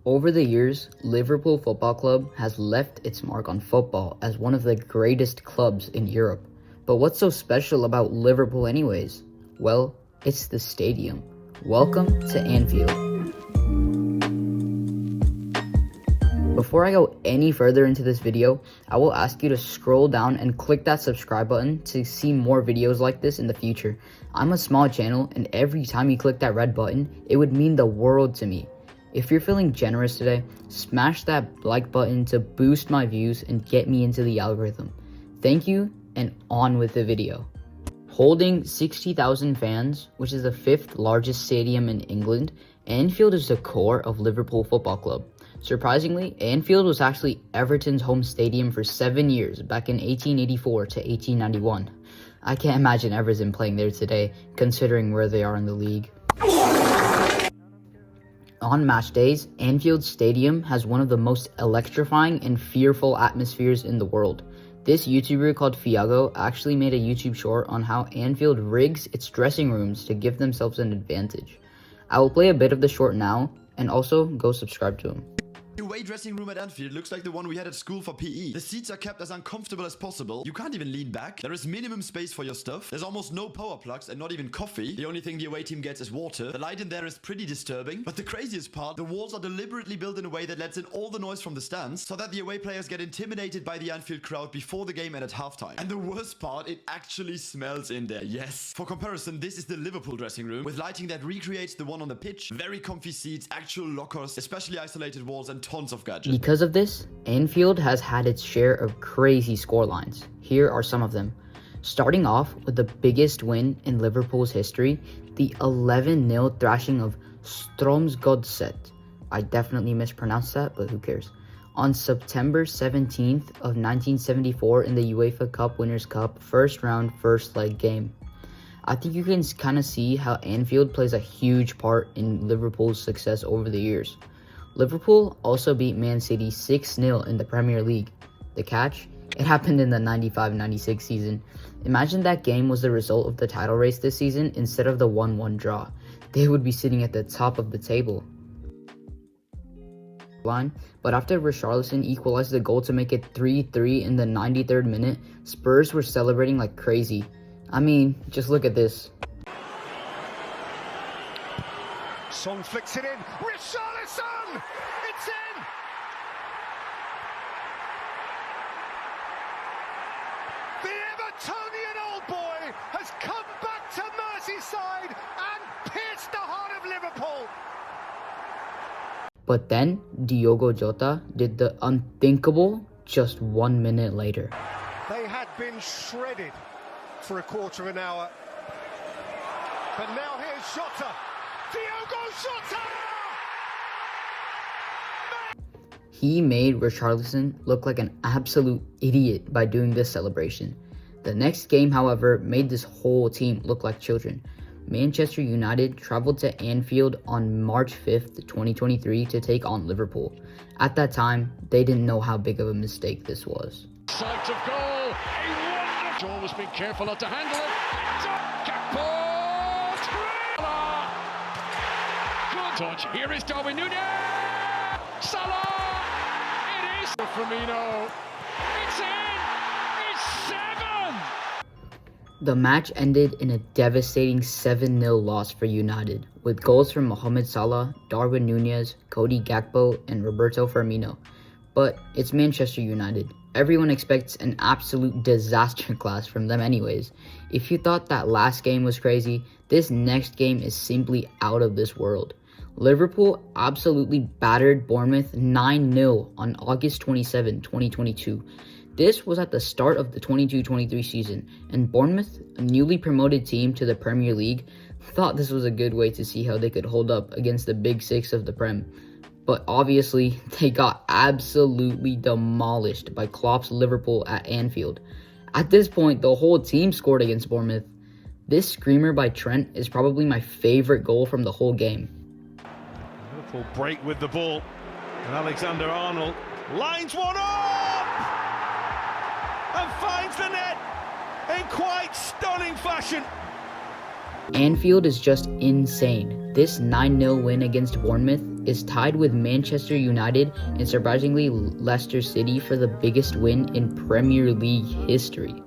Over the years, Liverpool Football Club has left its mark on football as one of the greatest clubs in Europe. But what's so special about Liverpool anyways? Well, it's the stadium. Welcome to Anfield. Before I go any further into this video, I will ask you to scroll down and click that subscribe button to see more videos like this in the future. I'm a small channel, and every time you click that red button, it would mean the world to me. If you're feeling generous today, smash that like button to boost my views and get me into the algorithm. Thank you, and on with the video. Holding 60,000 fans, which is the 5th largest stadium in England, Anfield is the core of Liverpool Football Club. Surprisingly, Anfield was actually Everton's home stadium for 7 years, back in 1884 to 1891. I can't imagine Everton playing there today, considering where they are in the league. On match days, Anfield Stadium has one of the most electrifying and fearful atmospheres in the world. This YouTuber called Fiago actually made a YouTube short on how Anfield rigs its dressing rooms to give themselves an advantage. I will play a bit of the short now, and also go subscribe to him. The away dressing room at Anfield looks like the one we had at school for PE. The seats are kept as uncomfortable as possible. You can't even lean back. There is minimum space for your stuff. There's almost no power plugs and not even coffee. The only thing the away team gets is water. The light in there is pretty disturbing. But the craziest part, the walls are deliberately built in a way that lets in all the noise from the stands so that the away players get intimidated by the Anfield crowd before the game and at halftime. And the worst part, it actually smells in there. Yes. For comparison, this is the Liverpool dressing room with lighting that recreates the one on the pitch. Very comfy seats, actual lockers, especially isolated walls, and tons of gadgets. Because of this, Anfield has had its share of crazy scorelines. Here are some of them. Starting off with the biggest win in Liverpool's history, the 11-0 thrashing of Strømsgodset. I definitely mispronounced that, but who cares? On September 17th of 1974 in the UEFA Cup Winners' Cup first round, first leg game. I think you can kind of see how Anfield plays a huge part in Liverpool's success over the years. Liverpool also beat Man City 6-0 in the Premier League. The catch? It happened in the 95-96 season. Imagine that game was the result of the title race this season instead of the 1-1 draw. They would be sitting at the top of the table. But after Richarlison equalized the goal to make it 3-3 in the 93rd minute, Spurs were celebrating like crazy. I mean, just look at this. Son flicks it in. Richarlison! It's in! The Evertonian old boy has come back to Merseyside and pierced the heart of Liverpool. But then, Diogo Jota did the unthinkable just 1 minute later. They had been shredded for a quarter of an hour. But now here's Jota. Diogo Jota! He made Richarlison look like an absolute idiot by doing this celebration. The next game, however, made this whole team look like children. Manchester United traveled to Anfield on March 5th, 2023 to take on Liverpool. At that time, they didn't know how big of a mistake this was. Sight of goal! Joel was being careful not to handle it. Good touch. Here is Darwin Núñez. Salah! It is Firmino. It's in! It's 7! The match ended in a devastating 7-0 loss for United, with goals from Mohamed Salah, Darwin Núñez, Cody Gakpo, and Roberto Firmino. But it's Manchester United. Everyone expects an absolute disaster class from them anyways. If you thought that last game was crazy, this next game is simply out of this world. Liverpool absolutely battered Bournemouth 9-0 on August 27, 2022. This was at the start of the 22-23 season, and Bournemouth, a newly promoted team to the Premier League, thought this was a good way to see how they could hold up against the Big Six of the Prem. But obviously, they got absolutely demolished by Klopp's Liverpool at Anfield. At this point, the whole team scored against Bournemouth. This screamer by Trent is probably my favorite goal from the whole game. Liverpool break with the ball, and Alexander Arnold lines one up and finds the net in quite stunning fashion. Anfield is just insane. This 9-0 win against Bournemouth is tied with Manchester United and surprisingly Leicester City for the biggest win in Premier League history.